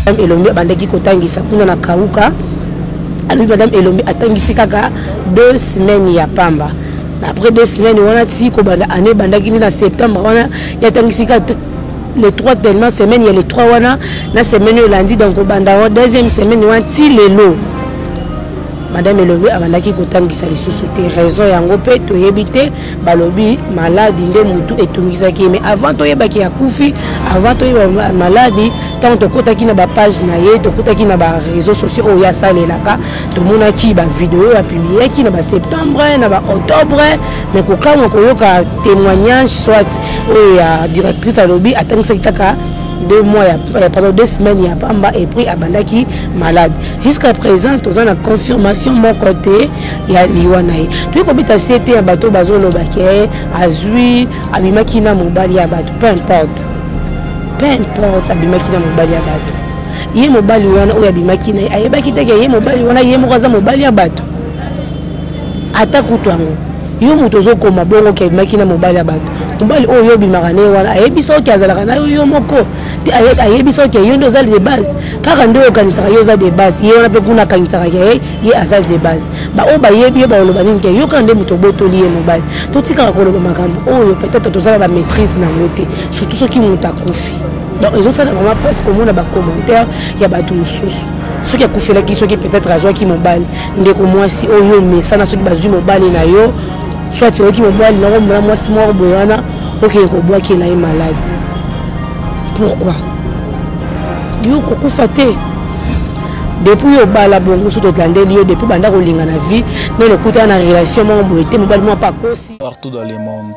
Madame Elombe bandaki kotangisa kuna na kauka. Alors Madame Elombe atangisi kaka 2 semaines ya pamba. Après 2 semaines on a dit ko banda année bandaki na septembre on a yatangisi kaka les 3 tellement semaines il y a les 3 wana na semaine lundi donc banda deuxième semaine on ti lelo. Madame Elombe abandaki kotangisa lisusu te raison yango pe to yebite balobi malade nde mutu etungisaki mais avant to yebaki ya kufi avant to yeba malade tant to kotaki na ba page na ye to kotaki na ba réseaux sociaux o ya salelaka to monaki ba vidéo ya publier ki na ba septembre na ba octobre mais ko kama ko yoka témoignage soit o ya directrice alobi atangisa kaka 2 mois pendant 2 semaines il y a pamba et puis abandaki malade jusqu'à présent tous en a confirmation mon côté il y a liwanaï tout comme ta c'était bateau bazolo baké azui abimaki na mobali ya bateau peu importe abimaki na mobali ya bateau yé mobali wana o abimaki na ayebaki teke yé mobali wana yé mokaza mobali ya bateau ata kutwango yo mutozo koma bongo ke abimaki na mobali ya bateau mobali oyo bimaka ne wana ayebisa oki azalaka na yo moko ayebisa oki yo ndo azali de base kaka ndo okanisaka yo za de base ye wana pe kuna kanisaka ye azali de base ba o bayebi yo baoloba nini ke yo kana nde muto botoli ye mobali totikaka koloba makambo oyo peut-être tozala ba maîtrise na mote surtout soki mutu akufi donc ezosala vraiment presque komona ba commentaire ya bato mosusu soki akufelaki soki peut-être azwaki mobali ndeko mwasi oyo mesana soki bazwi mobali na yo soit tu qui mobile non moi moi c'est moi boyana OK ko bois qui est malade pourquoi yo ko kufate depuis yo bala bongo sur Atlantide yo depuis banda ko linga na vie ne le kuta na relation mon boité mobile moi pas kosi partout dans le monde.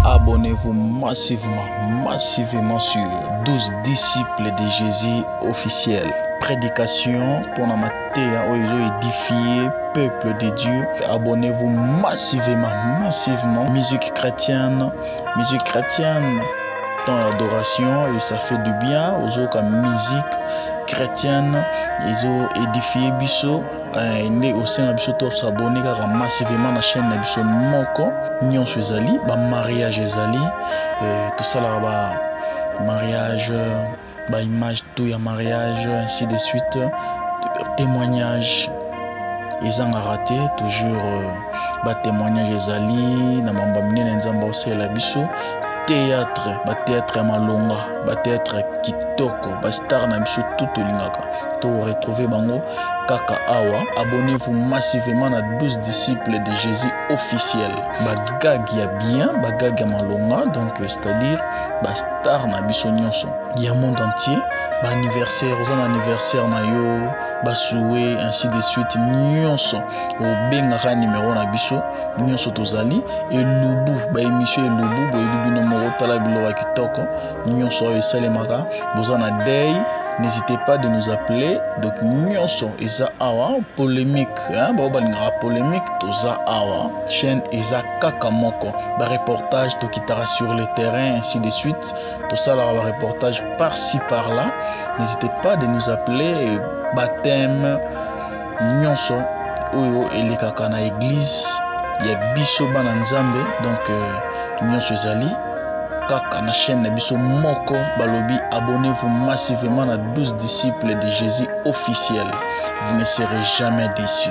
Abonnez-vous massivement sur 12 disciples de Jésus officiels. Prédication pour la matière où ils ont édifié peuple de Dieu. Abonnez-vous massivement. Musique chrétienne, dans l'adoration et ça fait du bien aux autres musique chrétienne. Ils ont édifié Bisso. Au sein de Bisso, s'abonner massivement à la chaîne de Bisso Moko. Nyon Suezali, mariage Ezali, tout ça là, mariage, image, tout y a mariage, ainsi de suite. Témoignage, ils ont raté, toujours témoignage Ezali, na mambamine nzamba aussi la Bisso. Théâtre malonga, théâtre kitoko, star na biso tout lingaka. To retrouver bango kaka awa. Abonnez-vous massivement à 12 disciples de Jésus officiels. Bagag ya bien, bagag ya malonga, donc c'est-à-dire star na biso nyonso. Il y a monde entier, anniversaire, aux anniversaire na yo, souhait ainsi de suite nyonso. Au benga numéro na biso, nyonso tozali et lubu, émission lubu, boyebi tala biloa kitoko nyonso esalemaka bozana day n'hésitez pas de nous appeler donc nyonso eza awa polémique hein balinga polémique toza awa chaîne eza kaka moko ba reportage to kitara sur le terrain ainsi de suite tout ça là ba reportage par-ci par-là n'hésitez pas de nous appeler baptême nyonso oyo elekaka na église ya biso bana nzambe donc nyonso ezali kaka na chaîne biso moko balobi. Abonnez-vous massivement à 12 disciples de Jésus officiels. Vous ne serez jamais déçus.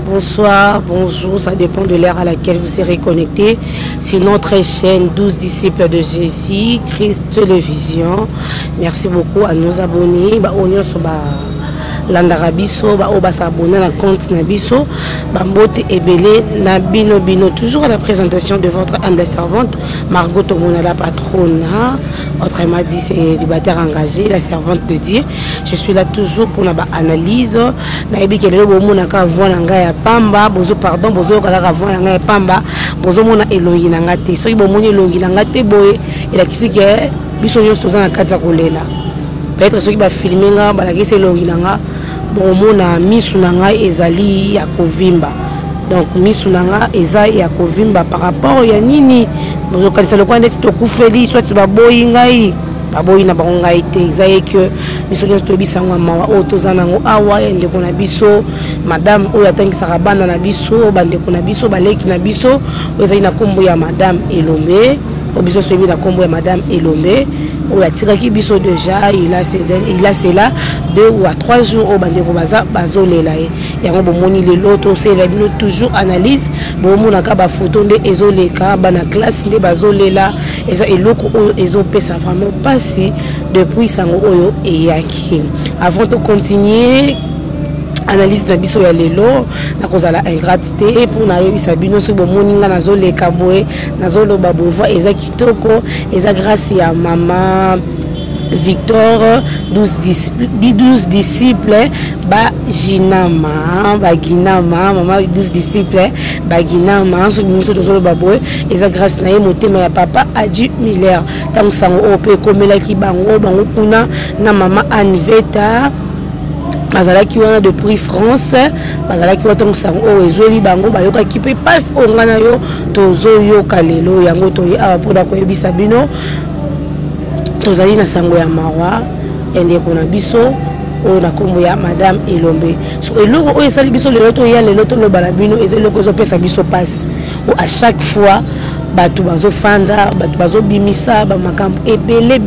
Bonsoir, bonjour, ça dépend de l'heure à laquelle vous serez connecté. C'est notre chaîne 12 disciples de Jésus Christ Télévision. Merci beaucoup à nos abonnés. Landara biso ba oba s'abonner à la compte Nabiso Bambote Ebele Nabino Bino, toujours à la présentation de votre humble servante Margot Tomona, la patronne. Autrement dit, c'est célibataire engagé, la servante de Dieu. Je suis là toujours pour la analyse. Naibi kelele bomo naka voix nga ya pamba, bozo pardon, bozo kala voix nga ya pamba, bozo mona elongi nga te. So ibo moni elongi nga te boye, ela kisike biso nyonso tozana kata kolela. Peut-être ceux qui va filmer nga balaki se longi nga bon mona misu nga ezali ya kovimba. Donc misu nga eza ya kovimba par rapport ya nini bozo kalisa lokwa ndeti to kufeli soit ba boyi ngai ba boyi na bango ngai te ezaye que misu nyonso to bisangwa mawa o tozana ngo awa ende kona biso madame oyo atangisaka bana na biso bande kona biso baleki na biso ezali na kombo ya madame Elombe biso soyebi na kombo ya madame Elombe oyo atikaki biso déjà il a cela 2 ou 3 jours au bandeko bazolela ye yango bomoni lelo tosala bino toujours analyse bomonaka bafoto nde ezoleka bana classe nde bazolela eza eloko oyo ezopesa vraiment pasi depuis sango oyo eyaki. Avant de continuer analyse na biso ya lelo na kozala ingratité pour na yebisa bino so bomoninga nazoleka boye nazoloba bova eza kitoko eza grâce ya mama Victor 12 disciples baginama mama 12 disciples baginama so biso tozoloba boye eza grâce na ye motema ya papa Adi Miller tango sango ope komelaki bango kuna na mama Anveta bazalaki wana depuis France bazalaki wana tongo sango oyo ezweli bango bayokaki mpe passe onga na yo tozoyoka lelo yango toye awa mpona koyebisa bino tozali na sango ya mawa endeko na biso oyo na kombo ya madame Elombe. So eloko oyo esali biso lelo toya lelo toloba na bino eza eloko ezopesa biso passe o à chaque fois bato bazofanda bato bazobimisa bamakambo ebele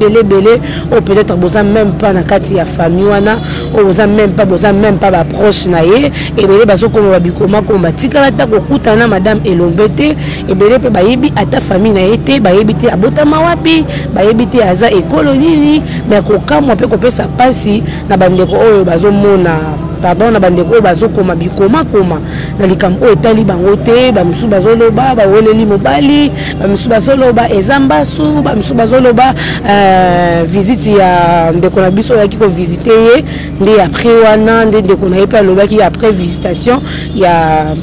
ou peut-être boza même pas na kati ya famille wana ou boza même pas ba proche na ye ebele bazokoma babikoma komba tikala ta kokutana madame Elombe te ebele pe bayebi ata famille na ye te bayebi te abotama wapi bayebi te aza ekolo nini mais kokamwa pe kopesa pasi na bandeko oyo bazomona pardon na bandeko oyo bazokoma bikoma na likambo oyo etali bango te bamisu bazoloba baweleli mobali bamisu bazoloba ezambasu bamisu bazoloba visite ya ndeko na biso oyaki kovisite ye nde après wana nde ndeko na ye mpe alobaki après visitation ya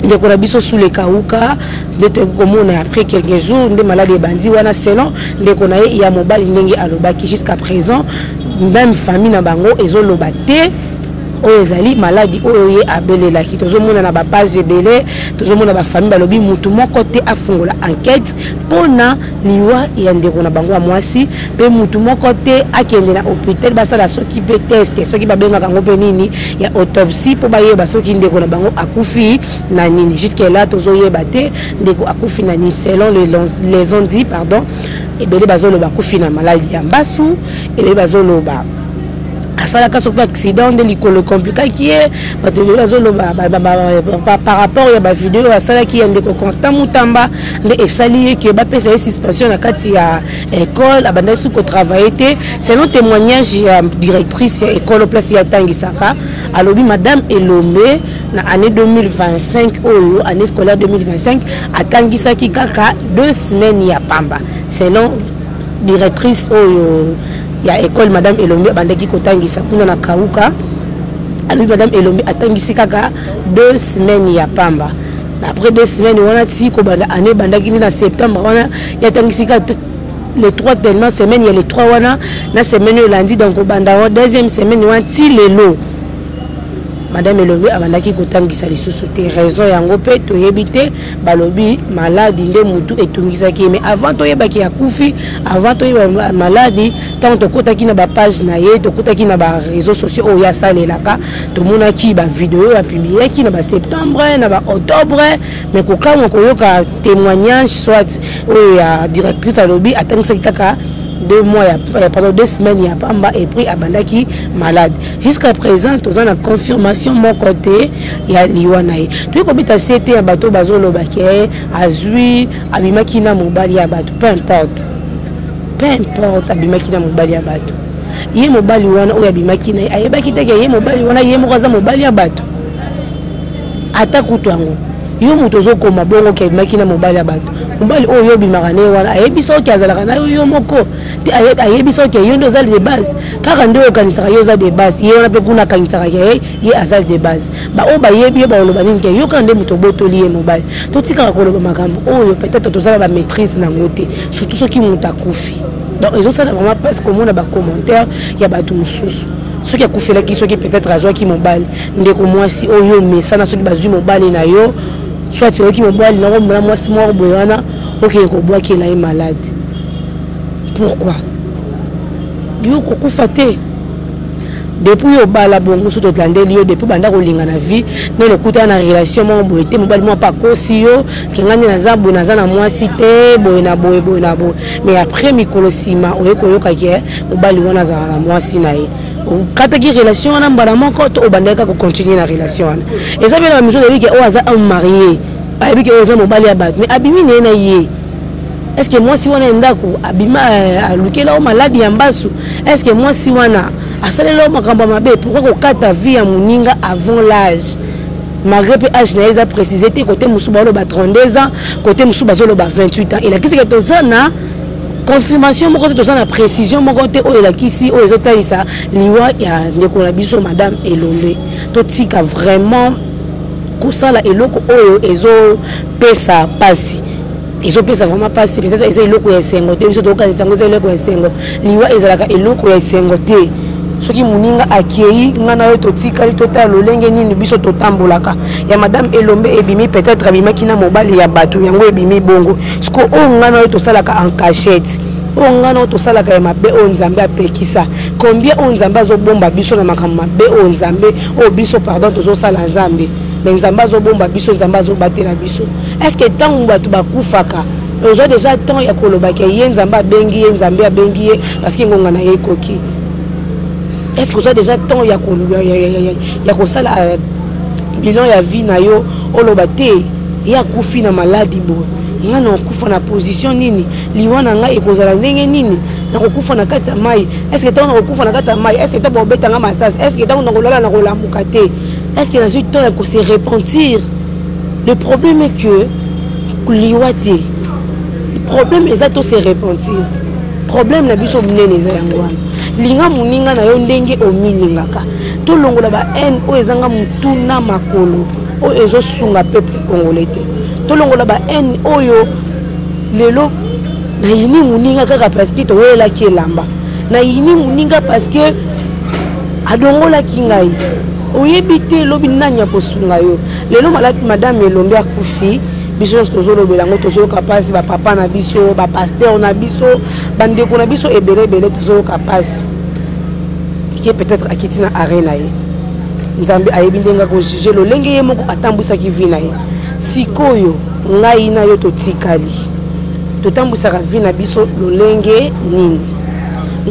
ndeko na biso sous le kauka nde tokomona après quelques jours nde malade ebandi wana selon ndeko na ye ya mobali ndenge alobaki jusqu'à présent même famille na bango ezoloba te oyo ezali maladi oyo ye abelelaki tozomona na bapage ebele tozomona bafamille balobi mutu moko te afungola enquête mpona liwa ya ndeko na bango ya mwasi mpe mutu moko te akende na hôpital basala soki mpe teste soki babengaka yango mpe nini ya autopsie mpo bayeba soki ndeko na bango akufi na nini jusque là tozoyeba te ndeko akufi na nini selon les on dit pardon ebele bazoloba akufi na maladi ya mbasu ebele bazoloba asalaka soki accident nde likolo komplikaki ye bato ebele bazoloba par rapport ya bavideo asalaki ya ndeko Constant Mutamba nde esali ye ke bapesa ye suspension na kati ya école abandaki soki kotravaille te selon témoignage ya directrice ya école place ya tangisaka alobi madame Elombe na année 2025 oyo année scolaire 2025 atangisaki kaka 2 semaines ya pamba selon directrice oyo ya école madame Elombe bandaki kotangisa kuna na kauka alobi madame Elombe atangisi kaka 2 semaines ya pamba na après 2 semaines wana ti ko banda année bandaki na septembre wana ya tangisi kaka les 3 tellement semaines il y a les 3 wana na semaine lundi donc banda deuxième semaine wana ti lelo madame Elombe abandaki kotangisa lisusu te raison yango pe toyebi te balobi maladi nde mutu etungisaki mais avant toyebaki ya kufi avant toyeba maladi tant tokotaki na ba page na ye tokotaki na ba réseaux sociaux oyo asalelaka tomonaki ba vidéo ya publiaki na ba septembre na ba octobre mais kokamwa koyoka témoignage soit oyo ya directrice alobi atangisaki kaka 2 mois pendant 2 semaines il y a pamba et puis abandaki malade jusqu'à présent tous en confirmation mon côté il y a liwanae tu ko bita cité ya bato bazoloba ke azui abimaki na mobali ya bato peu importe abimaki na mobali ya bato ye mobali wana oyo abimaki na ayebaki te ke ye mobali wana ye moko za mobali ya bato ata kutu yango yo muto zokoma bongo ke abimaki na mobali ya bato mobali oyo yobimaka ne wana ayebisa oki azalaka na yo moko te ayebisa oki yo ndo ozali de base kaka nde okanisaka yo oza de base ye wana mpe kuna akanisaka ke ye azali de base baoyo bayebi ye baoloba nini ke yo kaka nde moto obotoli ye mobali totikaka koloba makambo oyo peut-être tozala bamaîtrise nango te surtout soki moto akufi donc ezosala vraiment parce komona bacommentaire ya bato mosusu soki akufelaki soki peut-être azwaki mobali ndeko mwasi oyo mesana soki bazwi mobali na yo soit yoki mobali na ngomona mwasi moko boye wana okende kobwakela ye malade pourquoi yo kokufa te depuis au bala bongo soto tlandeli yo depuis banda ko linga na vie ne le kuta na relation mo boete mobali mo pa kosi yo kengani na zabu na zana mwasi te boye na boye mais après mikolo sima oyeko yoka ke mobali wana za na mwasi na ye kata ki relation wana mbala moko to obandeka ko continuer na relation wana et ça bien la mission de que o aza un marié ayebi ke oza mobali ya bato mais abimi ne na ye. Est-ce que moi si wana ndako abima alukela o maladi ya mbasu? Est-ce que moi si wana asalela o makamba mabe pourquoi ko kata vie ya muninga avant l'âge? Malgré que âge na eza précisé te côté musuba lo ba 32 ans, côté musuba zo lo ba 28 ans. Il a kisi que tozana confirmation moko tozana précision moko te o ela kisi o ezotalisa liwa ya ndeko na biso madame Elombe. To tika vraiment kosala eloko oyo ezo pesa pasi. Ils ont payé vraiment pas si peut-être ils ont le coup à sengoté ils ont donc ils ont le coup à sengo liwa ezalaka eloko ya sengoté soki muninga akei ngana yo totika total lolenge nini biso totambolaka ya madame Elombe ebimi peut-être abima kina mobali ya bato yango ebimi bongo sko o ngana yo tosalaka en cachette o ngana yo tosalaka ya mabe o nzambe apekisa combien o nzambe azobomba biso na makambo mabe o nzambe o biso pardon tozosala nzambe mais nzamba zo bomba biso nzamba zo batela biso. Est-ce que tant batu bakufaka ozo déjà tant ya koloba ke ye nzamba bengi ye nzambe abengi ye parce que ngonga na ye koki. Est-ce que ozo déjà tant ya koluya ya kosala bilan ya vie na yo oloba te ya kufi na maladi bo ngana okufa na position nini liwana nga ekozala ndenge nini na kokufa na kati ya mai? Est-ce que tant na kokufa na kati ya mai? Est-ce que tant bobeta nga masasi? Est-ce que tant na kolala na kolamuka te? Est-ce que dans une temps il faut se repentir? Le problème est que liwate le problème est de se repentir. Problème na biso munene za yangwana linga muninga na yo ndenge omilingaka to longola ba haine o ezanga mutuna makolo o ezo sunga peuple congolais te to longola ba haine oyo lelo na yini muninga kaka parce que to wela ki elamba na yini muninga parce que adongola kingai oyebi te lobi nanya kosunga yo lelo malati madame Elombe akufi biso tozolo belango tozolo kapasi ba papa na biso ba pasteur na biso bandeko na biso ebele tozolo kapasi qui peut-être akiti na arena ye nzambe ayebi ndenga ko juger lo lenge ye moko atambwisa ki vina ye sikoyo ngai na yo totikali totambwisa ka vina biso lo lenge nini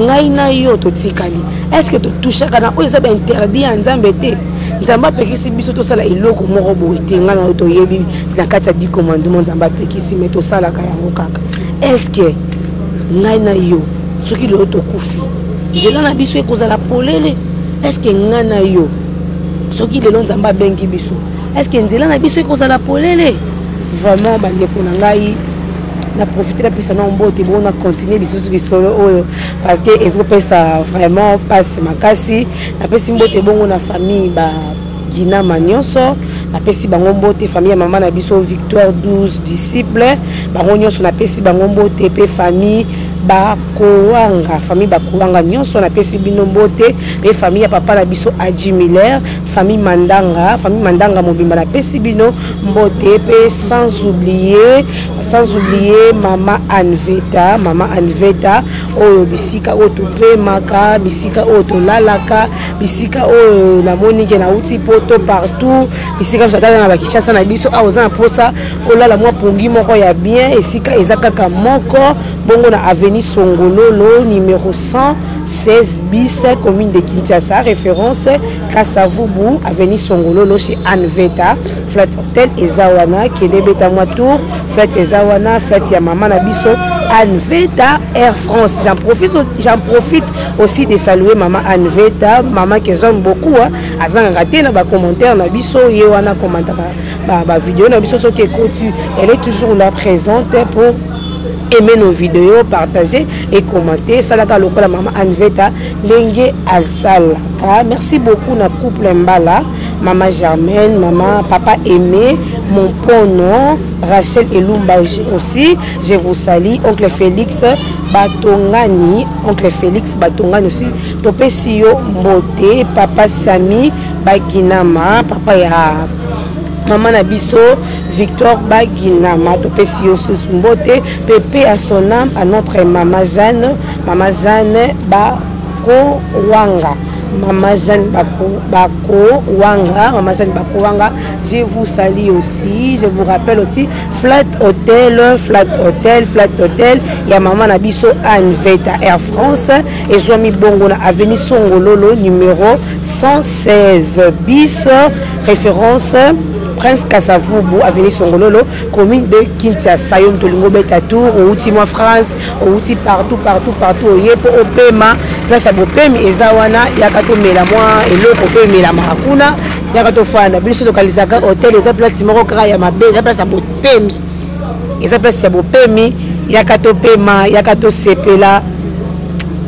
ngai na yo totikali est-ce que to toucha kana o eza ba interdit ya nzambe te nzamba pekisi biso to sala eloko moko boye te ngana to yebi na kati ya 10 commandements nzamba pekisi mais to sala ka yango kaka est-ce que ngai na yo soki lo to kufi nzela na biso ekozala polele est-ce que ngana yo soki lelo nzamba bengi biso est-ce que nzela na biso ekozala polele vraiment bandeko na ngai na profiter la personne en beau et bon à continuer les solo parce que est-ce ça vraiment passe makasi na pesi mbote bongo na famille ba Gina Manyoso na pesi bango mbote famille maman na biso Victoire 12 disciples bango nyonso na pesi bango mbote pe famille Bakoanga famille Bakoanga nyonso na pesi bino mbote pe famille ya papa na biso Adji Miller famille Mandanga mobimba na pesi bino mbote pe sans oublier mama Anveta oyo bisika oyo topemaka bisika oyo tolalaka bisika oyo na monike na uti poto partout bisika msatana na bakishasa na biso aoza na posa olala mwa pongi moko ya bien esika ezakaka moko bongo na avenue Songololo numéro 116 bis commune de Kinshasa référence Kasavubu avenue Songololo chez Anveta flat hotel ezawana kelebeta tour flat ezawana flat ya mama na biso Anveta Air France. J'en profite aussi de saluer maman Anveta, maman que j'aime beaucoup avant raté na ba commentaire na biso yewana commentaire ba vidéo na biso qui continue, elle est toujours là présente pour aimer nos vidéos, partager et commenter. Salaka lokola maman Anveta Lenge Azalaka. Merci beaucoup na couple Mbala, maman Germaine, maman papa Aimé, mon pono, Rachel et Lumba aussi. Je vous salue, oncle Félix Batongani, aussi. Topé Sio Mbote, papa Sami Baginama, papa ya maman Nabiso, Victor Baginama, Topesio Susumbote, Pépé à son âme, à notre maman Jeanne Bako Wanga. Maman Jeanne Bako Wanga, Maman Jeanne Bako Wanga, je vous salue aussi, je vous rappelle aussi Flat Hotel, il y a Maman Nabiso Anne Veta Air France et Zomi Bongo na avenue Songololo numéro 116 bis, référence Prince Kassavubu, avenue Songololo, commune de Kinshasa, Yom Tolingo Betatour, Outi moi France, Outi partout, Yepo Opema, place à Bopemi, Ezawana, Yakato Melamoi, et l'autre Opemi la Marakuna, Yakato Fana, Bicho Kalizaka, hôtel, les places Timorokara, Yamabe, les places à Bopemi, les places à Bopemi, Yakato Pema, Yakato Sepela.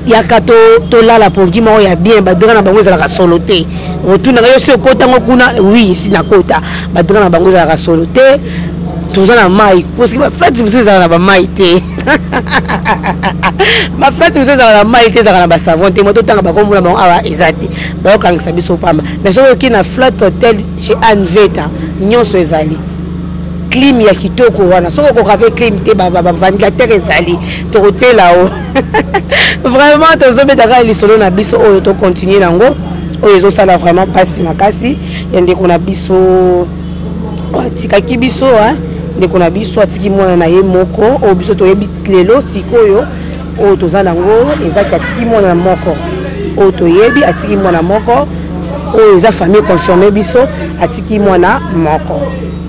Yakato tola la pongi mo ya bien badira na bango za la soloté retourna yo se kota ngokuna oui ici na kota badira na bango za la soloté toza na mai parce que ma fête vous ça na ba mai té ma fête vous ça na mai té za na ba savon té moto tanga ba ko mula bango awa ezati ba ko ngisa biso pamba mais so ki na Flat Hotel chez Anne Veta nyonso ezali clim ya kitoko wana soko ko rappel clim te ba ventilateur ezali to côté là-haut vraiment tozo betaka lisolo na biso oyo to continuer nango oyo zo sala vraiment pasi makasi yende kuna biso tikaki biso nde kuna biso atiki mwana na ye moko o biso to yebi lelo sikoyo oyo toza nango ezaki atiki mwana moko oyo to yebi atiki mwana moko oyo eza famille confirmé biso atiki mwana moko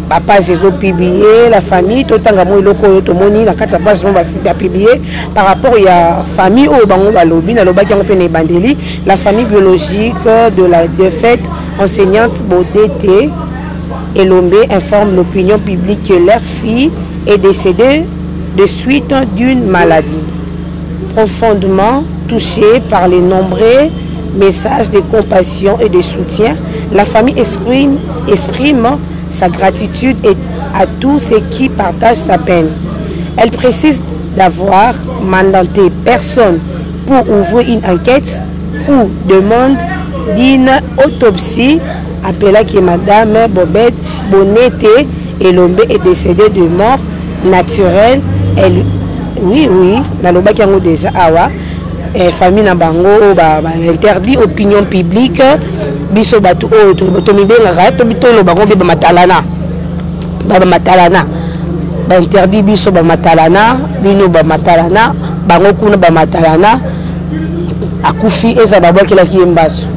papa Jésus publié la famille totanga mo iloko yo tomoni na kati page mo ba publié par rapport à famille au bango balobi na lobaki ngo pene bandeli la famille biologique de la défaite enseignante Bodete Elombe informe l'opinion publique que leur fille est décédée de suite d'une maladie. Profondément touchée par les nombreux messages de compassion et de soutien, la famille exprime sa gratitude à tous ceux qui partagent sa peine. Elle précise d'avoir mandaté personne pour ouvrir une enquête ou demande d'une autopsie, appelant que Madame Bobette Bonete Elombe est décédée de mort naturelle. Elle, oui, dans le bac déjà awa, famille na bango interdit opinion publique. Biso batu o to mibenga rato bitolo bango be matalana baba matalana ba interdit biso ba matalana bino ba matalana bango kuna ba matalana akufi eza babakela kiyembaso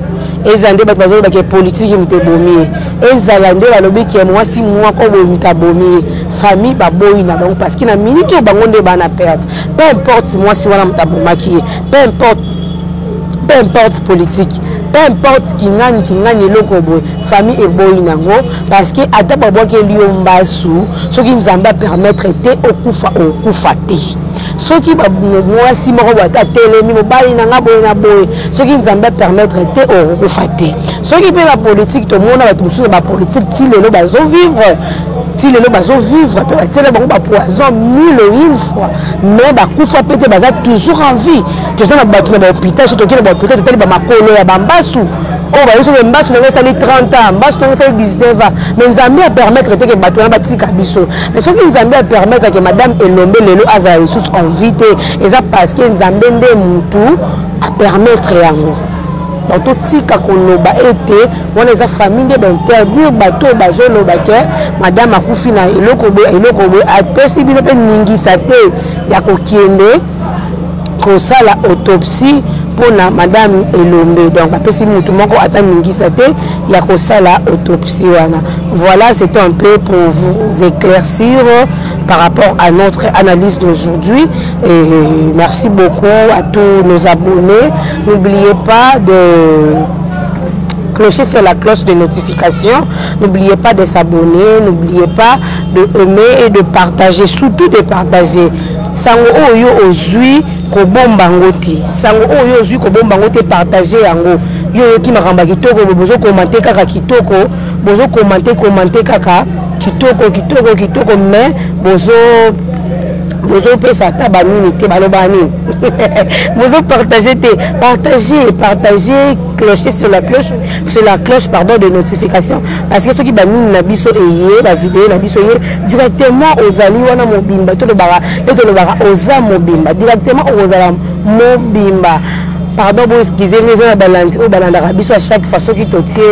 eza nde bazo ba ke politique mutebomi eza lande balobi ki mwasi mwako bo mutabomi famille baboyi na bango parce que na minute bango nde bana perte peu importe mwasi wana mutabomaki peu importe politique, peu importe qui gagne lokobo famille et boy nango parce que ata babo ke liomba sou ce qui nous amba permettre te okufa te ce qui ba mwasi moko bata telemi mobali nanga boy na boy ce qui nous amba permettre te okufa te ce qui peut la politique to mona ba tusu ba politique ti lelo bazo vivre peut-être bon poison mille une fois mais ba kufa pété baza toujours en vie tu sais na ba hôpital surtout que na hôpital tel ba makolo ya bambasu oh ba yeso mbasu na sali 30 ans mbasu na sali 19 ans mais nzambe a permettre que bato na batika biso mais ce qui nzambe a permettre que madame Elombe lelo aza ressource en vie et ça parce que nzambe nde mutu a permettre yango donc tout si kakoloba été on les a famille de interdire bateau bazoloba ke madame akufi na eloko a possible pe ningisa te ya kokiende ko sala autopsie pour na madame Elombe donc apesi mutu moko ata ningisa te ya ko sala autopsie wana. Voilà, c'est un peu pour vous éclaircir par rapport à notre analyse d'aujourd'hui. Et merci beaucoup à tous nos abonnés. N'oubliez pas de clocher sur la cloche de notification. N'oubliez pas de s'abonner. N'oubliez pas de aimer et de partager. Surtout de partager. Sango oyo ozui ko bomba ngoti. Sango oyo ozui ko bomba ngoti partager yango. Yo ki makamba kitoko bozo commenter kaka kitoko. Bozo commenter kaka kitoko mais bozo pesa taba nini te baloba nini bozo partager clocher sur la cloche pardon de notification parce que ceux qui banini na biso eye la vidéo na biso eye directement aux ali wana mobimba to le bara oza mobimba directement aux ala mobimba pardon bon excusez les gens balandi au balanda biso à chaque façon qui totier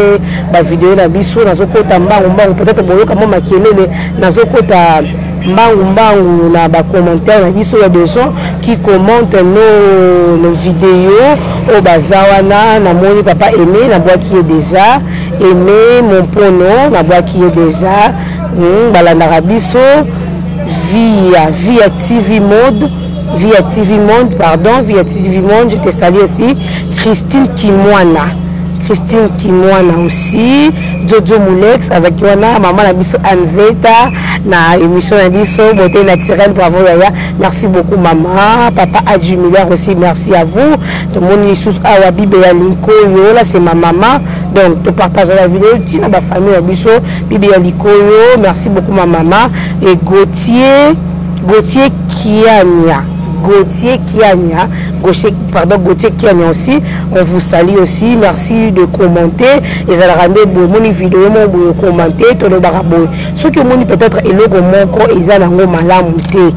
ba vidéo na biso nazo kota mbangu peut-être boyo kama makelele nazo kota mbangu na ba commentaire na biso ya des gens qui commentent nos vidéos au bazawana na moni papa aimé na bois qui est déjà aimé mon pronom na bois qui est déjà balanda biso via TV Mode via TV Monde, pardon, via TV Monde, je te salue aussi. Christine Kimwana aussi. Jojo Moulex, Azakiwana, maman la biso Anveta, na émission la biso, beauté naturelle, bravo Yaya. Merci beaucoup maman. Papa Adju Miller aussi, merci à vous. Tout le monde sous Awabi Beyaliko, yo, là c'est ma maman. Donc, tu partages la vidéo, tu as ma famille la biso, Bibi Yaliko, yo, merci beaucoup ma maman. Et Gauthier Kiania aussi, on vous salue aussi, merci de commenter, et ça rendez mon vidéo, mon commenter, tout le barabo. Ce que mon peut-être est le mon ils ont un malamouté.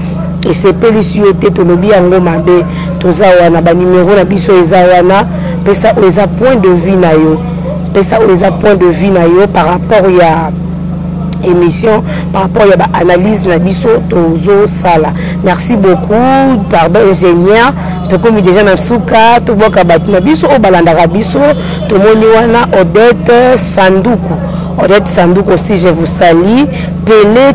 Et c'est pélicioté, tout le bien en mabe, tout ça, on a un numéro, na biso, ezawana, pesa, on a point de vue na yo, pesa, on a point de vue na yo par rapport à émission par rapport à l'analyse na biso tozo sala. Merci beaucoup, pardon ingénieur, to comme déjà na suka to boka batu na biso o balanda biso to moni wana Odette Sanduku aussi je vous salue. Pelé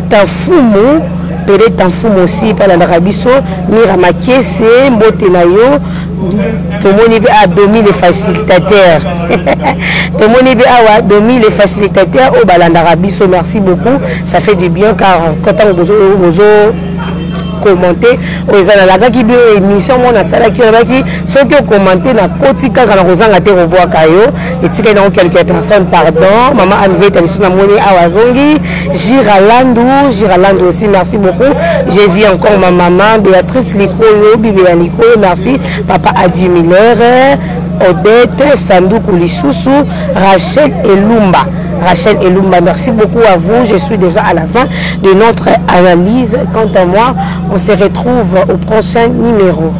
Tanfumo aussi balanda biso Mira Makese mbote na yo to moni bi a 2000 les facilitateurs to moni bi a 2000 les facilitateurs au balanda biso. Merci beaucoup, ça fait du bien car quand on bozo commenter aux analyses qui bien émission mon asala qui ceux qui ont commenté na kotika kana kozanga te roboa kayo et tika na quelques personnes pardon maman Anveta biso na moni awazongi Giralandu aussi merci beaucoup. J'ai vu encore ma maman Béatrice Likoyo Bibi Likoyo, merci papa Adji Miller, Odette Sanduku Lisusu, Rachel Elumba, merci beaucoup à vous. Je suis déjà à la fin de notre analyse. Quant à moi, on se retrouve au prochain numéro.